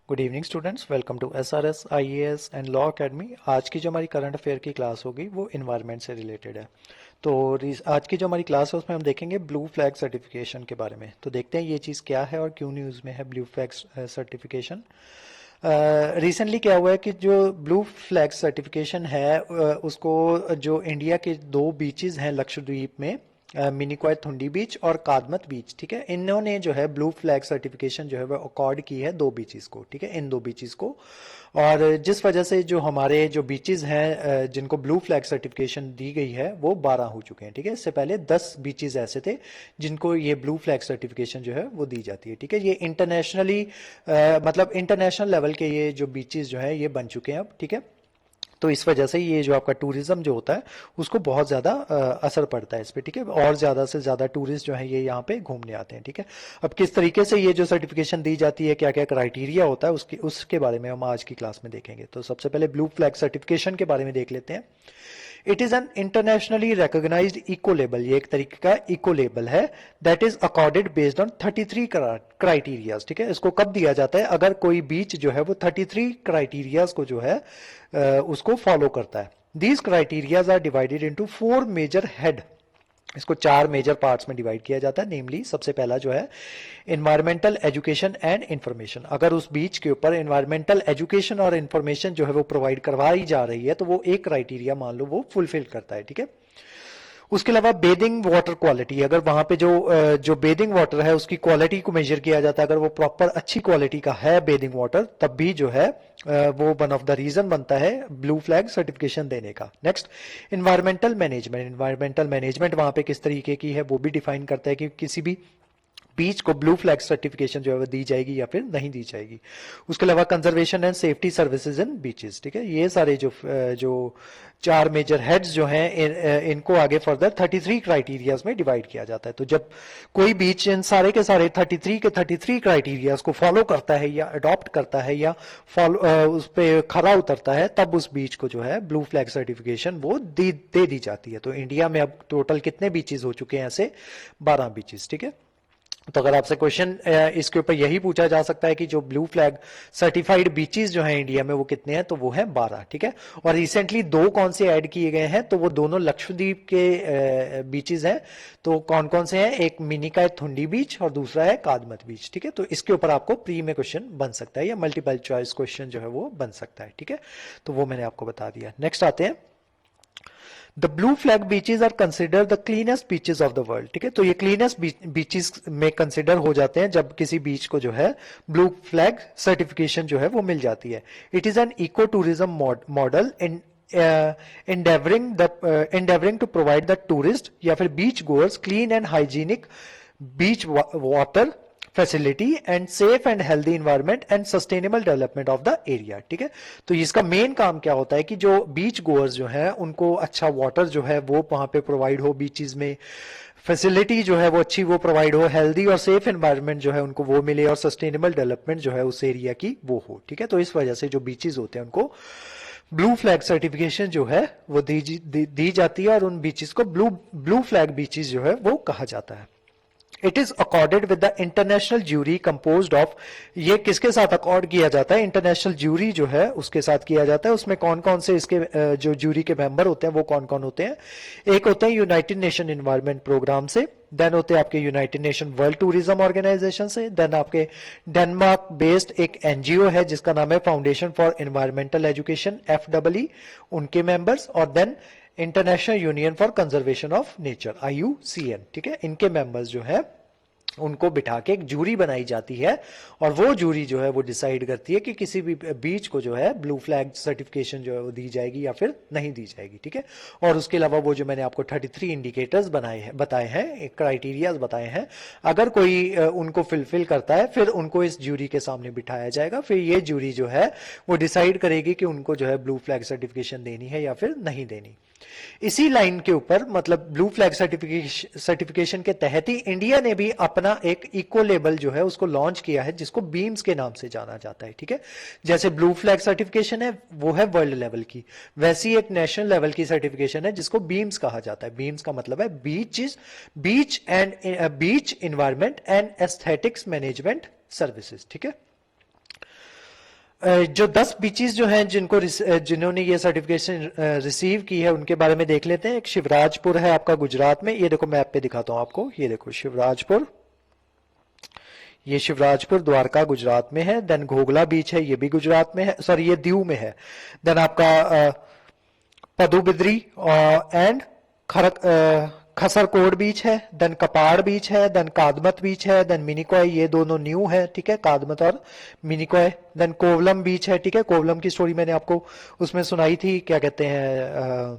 Good evening students, welcome to SRS IAS and law academy. आज की जो हमारी करंट अफेयर की क्लास होगी वो इन्वायरमेंट से रिलेटेड है। तो आज की जो हमारी क्लास है उसमें हम देखेंगे ब्लू फ्लैग सर्टिफिकेशन के बारे में। तो देखते हैं ये चीज़ क्या है और क्यों न्यूज़ में है ब्लू फ्लैग सर्टिफिकेशन। रिसेंटली क्या हुआ है कि जो ब्लू फ्लैग सर्टिफिकेशन है उसको जो इंडिया के दो बीचेस हैं लक्षद्वीप में, मिनिकॉय थुंडी बीच और कादमत बीच, ठीक है, इन्होंने जो है ब्लू फ्लैग सर्टिफिकेशन जो है वो अकॉर्ड की है दो बीचेस को, ठीक है, इन दो बीचेस को। और जिस वजह से जो हमारे जो बीचेस हैं जिनको ब्लू फ्लैग सर्टिफिकेशन दी गई है वो 12 हो चुके हैं, ठीक है। इससे पहले 10 बीचेस ऐसे थे जिनको ये ब्लू फ्लैग सर्टिफिकेशन जो है वो दी जाती है, ठीक है। ये इंटरनेशनली मतलब इंटरनेशनल लेवल के ये जो बीचेस जो है ये बन चुके हैं अब, ठीक है। तो इस वजह से ये जो आपका टूरिज्म जो होता है उसको बहुत ज़्यादा असर पड़ता है इस पे, ठीक है। और ज़्यादा से ज़्यादा टूरिस्ट जो है ये यहाँ पे घूमने आते हैं, ठीक है। अब किस तरीके से ये जो सर्टिफिकेशन दी जाती है, क्या क्या क्राइटेरिया होता है उसके बारे में हम आज की क्लास में देखेंगे। तो सबसे पहले ब्लू फ्लैग सर्टिफिकेशन के बारे में देख लेते हैं। It is an internationally recognised eco label, ये एक तरीके का इको लेबल है that is accorded based on 33 criterias, ठीक है। इसको कब दिया जाता है? अगर कोई बीच जो है वो 33 क्राइटेरियाज को जो है उसको फॉलो करता है। These criterias are divided into 4 major head. इसको 4 मेजर पार्ट्स में डिवाइड किया जाता है। नेमली सबसे पहला जो है इन्वायरमेंटल एजुकेशन एंड इंफॉर्मेशन। अगर उस बीच के ऊपर इन्वायरमेंटल एजुकेशन और इंफॉर्मेशन जो है वो प्रोवाइड करवाई जा रही है तो वो एक क्राइटेरिया मान लो वो फुलफिल करता है, ठीक है। उसके अलावा बेदिंग वाटर क्वालिटी, अगर वहां पे जो बेदिंग वाटर है उसकी क्वालिटी को मेजर किया जाता है, अगर वो प्रॉपर अच्छी क्वालिटी का है बेदिंग वाटर, तब भी जो है वो वन ऑफ द रीजन बनता है ब्लू फ्लैग सर्टिफिकेशन देने का। Next, environmental management. Environmental management वहां पे किस तरीके की है वो भी डिफाइन करता है कि किसी भी बीच को ब्लू फ्लैग सर्टिफिकेशन जो है वो दी जाएगी या फिर नहीं दी जाएगी। उसके अलावा conservation and safety services in beaches, ठीक है। ये सारे जो 4 मेजर हेड्स जो हैं इनको आगे फर्दर 33 क्राइटेरियाज में डिवाइड किया जाता है। तो जब कोई बीच इन सारे के सारे 33 के 33 क्राइटेरियाज को फॉलो करता है या अडॉप्ट करता है या फॉलो उस पर खरा उतरता है, तब उस बीच को जो है ब्लू फ्लैग सर्टिफिकेशन वो दे दी जाती है। तो इंडिया में अब टोटल कितने बीचेस हो चुके हैं? ऐसे 12 बीचेस, ठीक है। तो अगर आपसे क्वेश्चन इसके ऊपर यही पूछा जा सकता है कि जो ब्लू फ्लैग सर्टिफाइड बीचेस जो हैं इंडिया में वो कितने हैं, तो वो है 12, ठीक है। और रिसेंटली 2 कौन से ऐड किए गए हैं? तो वो दोनों लक्षद्वीप के बीचेस हैं। तो कौन कौन से हैं? एक मिनिकॉय थुंडी बीच और दूसरा है कादमत बीच, ठीक है। तो इसके ऊपर आपको प्री में क्वेश्चन बन सकता है या मल्टीपल चॉइस क्वेश्चन जो है वो बन सकता है, ठीक है। तो वो मैंने आपको बता दिया। नेक्स्ट आते हैं, the blue flag beaches are consider the cleanest beaches of the world, ठीक है। तो ये क्लीनेस्ट बीचेस में कंसिडर हो जाते हैं जब किसी बीच को जो है ब्लू फ्लैग सर्टिफिकेशन जो है वो मिल जाती है। It is an eco tourism model in endeavoring to provide the tourist या फिर beach goers clean and hygienic beach water facility and safe and healthy environment and sustainable development of the area, ठीक है। तो इसका main काम क्या होता है कि जो बीच गोअर्स जो है उनको अच्छा वाटर जो है वो वहां पे प्रोवाइड हो, बीचेस में फैसिलिटी जो है वो अच्छी वो प्रोवाइड हो, हेल्दी और सेफ एनवायरनमेंट जो है उनको वो मिले और सस्टेनेबल डेवलपमेंट जो है उस एरिया की वो हो, ठीक है। तो इस वजह से जो बीचेस होते हैं उनको ब्लू फ्लैग सर्टिफिकेशन जो है वो दी जाती है और उन बीचेस को ब्लू फ्लैग बीचेस जो है वो कहा जाता है। It is accorded with the international jury composed of, ये किसके साथ अकॉर्ड किया जाता है? इंटरनेशनल ज्यूरी जो है उसके साथ किया जाता है। उसमें कौन कौन से इसके जो ज्यूरी के मेंबर होते हैं वो कौन कौन होते हैं? एक होते हैं यूनाइटेड नेशन इन्वायरमेंट प्रोग्राम से, देन होते हैं आपके United Nation World Tourism Organisation से, देन आपके डेनमार्क बेस्ड एक एनजीओ है जिसका नाम है Foundation for Environmental Education FEE, उनके मेंबर्स, और then International Union for Conservation of Nature IUCN, ठीक है। इनके मेंबर्स जो है उनको बिठा के एक जूरी बनाई जाती है और वो जूरी जो है वो डिसाइड करती है कि किसी भी बीच को जो है ब्लू फ्लैग सर्टिफिकेशन जो है वो दी जाएगी या फिर नहीं दी जाएगी, ठीक है। और उसके अलावा वो जो मैंने आपको 33 इंडिकेटर्स बताए हैं, क्राइटेरियाज बताए हैं, अगर कोई उनको फिलफिल करता है फिर उनको इस जूरी के सामने बिठाया जाएगा। फिर ये जूरी जो है वो डिसाइड करेगी कि उनको जो है ब्लू फ्लैग सर्टिफिकेशन देनी है या फिर नहीं देनी। इसी लाइन के ऊपर मतलब ब्लू फ्लैग सर्टिफिकेशन के तहत ही इंडिया ने भी अपना एक इको लेबल जो है उसको लॉन्च किया है जिसको बीम्स के नाम से जाना जाता है, ठीक है। जैसे ब्लू फ्लैग सर्टिफिकेशन है वो है वर्ल्ड लेवल की, वैसी एक नेशनल लेवल की सर्टिफिकेशन है जिसको बीम्स कहा जाता है। बीम्स का मतलब है beach environment and aesthetics management services, ठीक है। जो 10 बीचेस जो हैं जिन्होंने ये सर्टिफिकेशन रिसीव की है उनके बारे में देख लेते हैं। एक शिवराजपुर है आपका गुजरात में, ये देखो मैप पे दिखाता हूँ आपको, ये देखो शिवराजपुर, ये शिवराजपुर द्वारका गुजरात में है। देन घोगला बीच है, ये भी गुजरात में है, सॉरी ये दीव में है। देन आपका पदुबिद्री एंड खरक खसरकोट बीच है। देन कपाड़ बीच है। देन कादमत बीच है। देन मिनिकॉय, ये दोनों न्यू है, ठीक है, कादमत और मिनिकॉय। देन कोवलम बीच है, ठीक है, कोवलम की स्टोरी मैंने आपको उसमें सुनाई थी, क्या कहते हैं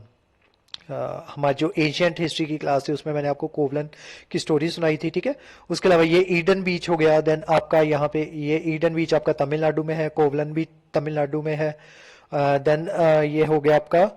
हमारी जो एशियंट हिस्ट्री की क्लास थी उसमें मैंने आपको कोवलन की स्टोरी सुनाई थी, ठीक है। उसके अलावा ये ईडन बीच हो गया। देन आपका यहाँ पे ये ईडन बीच आपका तमिलनाडु में है, कोवलन भी तमिलनाडु में है। देन ये हो गया आपका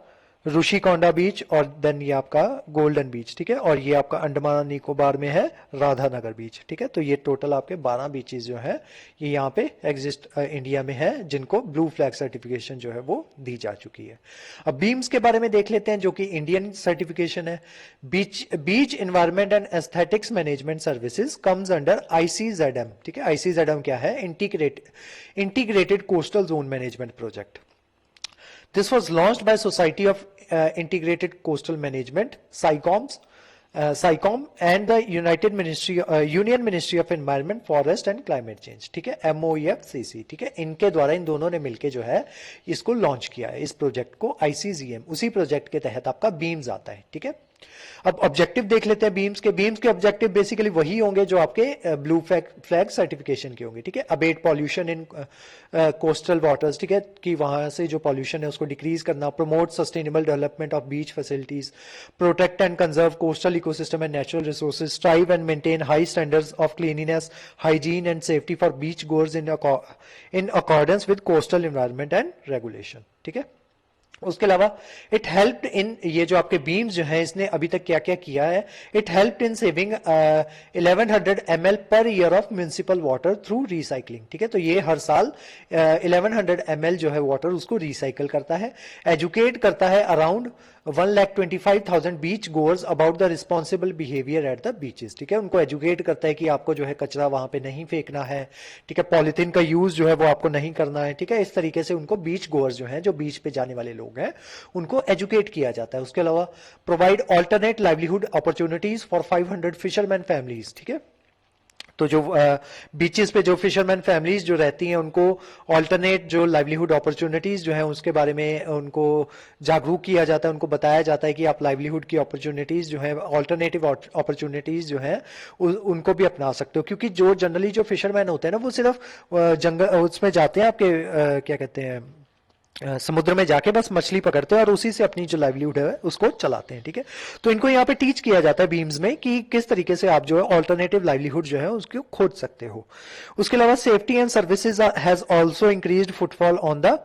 ऋषिकोंडा बीच, और देन ये आपका गोल्डन बीच, ठीक है, और ये आपका अंडमान निकोबार में है राधानगर बीच, ठीक है। तो ये टोटल आपके 12 बीचेस जो है ये यहाँ पे एग्जिस्ट इंडिया में है, जिनको ब्लू फ्लैग सर्टिफिकेशन जो है वो दी जा चुकी है। अब बीम्स के बारे में देख लेते हैं, जो कि इंडियन सर्टिफिकेशन है। Beach environment and aesthetics management services comes under ICZM, ठीक है। ICZM क्या है? Integrated coastal zone management project. This was launched by Society of Integrated Coastal Management, SICOM, and the Union Ministry of Environment, Forest and Climate Change, ठीक है, MOEFCC, ठीक है। इनके द्वारा इन दोनों ने मिलके जो है इसको लॉन्च किया है, इस प्रोजेक्ट को ICZM। उसी प्रोजेक्ट के तहत आपका बीम्स आता है, ठीक है। अब ऑब्जेक्टिव देख लेते हैं बीम्स के ऑब्जेक्टिव बेसिकली वही होंगे जो आपके ब्लू फ्लैग सर्टिफिकेशन के होंगे, ठीक है। Abate pollution in coastal waters, ठीक है, कि वहां से जो पॉल्यूशन है उसको डिक्रीज करना। Promote sustainable development of beach facilities. Protect and conserve coastal ecosystem and natural resources. Strive and maintain high standards of cleanliness, hygiene and safety for beach goers in accordance with coastal environment and regulation, ठीक है। उसके अलावा it helped इन, ये जो आपके beams जो है इसने अभी तक क्या क्या किया है, it helped in saving 1100 ml per year of municipal water through recycling, ठीक है। तो ये हर साल 1100 ml जो है वाटर उसको रिसाइकल करता है। एजुकेट करता है around 1,25,000 beach goers about the responsible behaviour at the beaches, ठीक है। उनको एजुकेट करता है कि आपको जो है कचरा वहां पे नहीं फेंकना है, ठीक है, पॉलिथीन का यूज जो है वो आपको नहीं करना है, ठीक है। इस तरीके से उनको बीच गोअर्स जो हैं, जो बीच पे जाने वाले लोग हैं, उनको एजुकेट किया जाता है। उसके अलावा provide alternate livelihood opportunities for 500 fisherman families, ठीक है। तो जो बीचेस पे जो फिशरमैन फैमिलीज जो रहती हैं उनको ऑल्टरनेट जो लाइवलीहुड अपॉर्चुनिटीज जो है उसके बारे में उनको जागरूक किया जाता है, उनको बताया जाता है कि आप लाइवलीहुड की अपॉर्चुनिटीज जो है, ऑल्टरनेटिव अपॉर्चुनिटीज जो है उनको भी अपना सकते हो। क्योंकि जो जनरली जो फिशरमैन होते हैं ना वो सिर्फ जंगल उसमें जाते हैं आपके क्या कहते हैं समुद्र में जाके बस मछली पकड़ते हैं और उसी से अपनी जो लाइवलीहुड है उसको चलाते हैं, ठीक है। तो इनको यहाँ पे टीच किया जाता है बीम्स में कि किस तरीके से आप जो है ऑल्टरनेटिव लाइवलीहुड जो है उसको खोज सकते हो। उसके अलावा safety and services has also increased footfall on the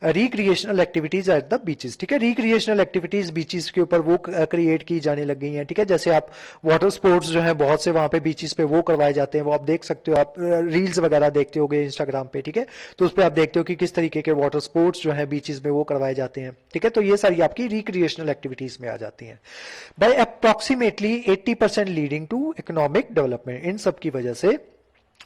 recreational activities at the beaches, ठीक है। रिक्रिएशनल एक्टिविटीज बीचेस के ऊपर वो क्रिएट की जाने लग गई हैं, ठीक है। जैसे आप वाटर स्पोर्ट्स जो है बहुत से वहां पे बीचेस पे वो करवाए जाते हैं, वो आप देख सकते हो, आप रील्स वगैरह देखते होगे इंस्टाग्राम पे, ठीक है। तो उस पर आप देखते हो कि किस तरीके के वाटर स्पोर्ट्स जो है बीचेस में वो करवाए जाते हैं, ठीक है। तो ये सारी आपकी रिक्रिएशनल एक्टिविटीज में आ जाती हैं। By approximately 80% leading to economic development. इन सब की वजह से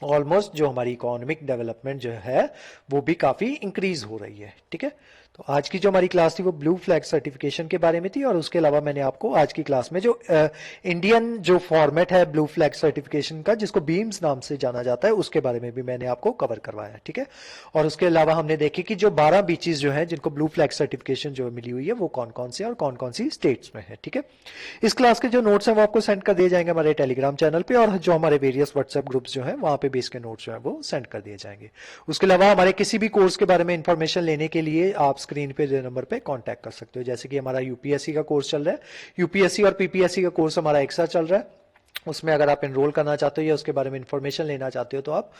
ऑलमोस्ट जो हमारी इकोनॉमिक डेवलपमेंट जो है वो भी काफी इंक्रीज हो रही है, ठीक है। तो आज की जो हमारी क्लास थी वो ब्लू फ्लैग सर्टिफिकेशन के बारे में थी, और उसके अलावा मैंने आपको आज की क्लास में जो इंडियन जो फॉर्मेट है ब्लू फ्लैग सर्टिफिकेशन का, जिसको बीम्स नाम से जाना जाता है, उसके बारे में भी मैंने आपको कवर करवाया, ठीक है। और उसके अलावा हमने देखे कि जो 12 बीचेस जो है जिनको ब्लू फ्लैग सर्टिफिकेशन जो मिली हुई है वो कौन कौन से और कौन कौन सी स्टेट्स में है, ठीक है। इस क्लास के जो नोट्स हैं वो आपको सेंड कर दिए जाएंगे हमारे टेलीग्राम चैनल पे, और जो हमारे वेरियस व्हाट्सएप ग्रुप्स जो है वहां पे भी इसके नोट्स जो है वो सेंड कर दिए जाएंगे। उसके अलावा हमारे किसी भी कोर्स के बारे में इंफॉर्मेशन लेने के लिए आप स्क्रीन पे जो नंबर पे कांटेक्ट कर सकते हो। जैसे कि हमारा यूपीएससी का कोर्स चल रहा है, यूपीएससी और पीपीएससी का कोर्स हमारा एक साथ चल रहा है, उसमें अगर आप एनरोल करना चाहते हो या उसके बारे में इंफॉर्मेशन लेना चाहते हो तो आप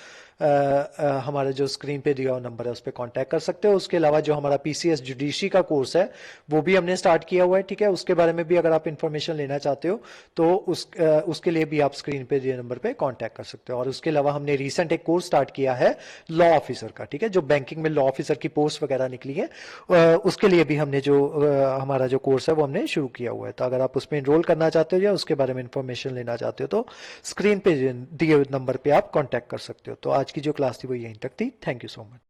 हमारे जो स्क्रीन पे दिया हुआ नंबर है उस पर कांटेक्ट कर सकते हो। उसके अलावा जो हमारा पीसीएस जुडिशरी का कोर्स है वो भी हमने स्टार्ट किया हुआ है, ठीक है। उसके बारे में भी अगर आप इंफॉर्मेशन लेना चाहते हो तो उसके लिए भी आप स्क्रीन पे दिए नंबर पे कांटेक्ट कर सकते हो। और उसके अलावा हमने रिसेंट एक कोर्स स्टार्ट किया है लॉ ऑफिसर का, ठीक है, जो बैंकिंग में लॉ ऑफिसर की पोस्ट वगैरह निकली है, उसके लिए भी हमने जो हमारा जो कोर्स है वो हमने शुरू किया हुआ है। तो अगर आप उसमें एनरोल करना चाहते हो या उसके बारे में इंफॉर्मेशन लेना चाहते हो तो स्क्रीन पे दिए हुए नंबर पे आप कांटेक्ट कर सकते हो। तो आज की जो क्लास थी वो यहीं तक थी। Thank you so much.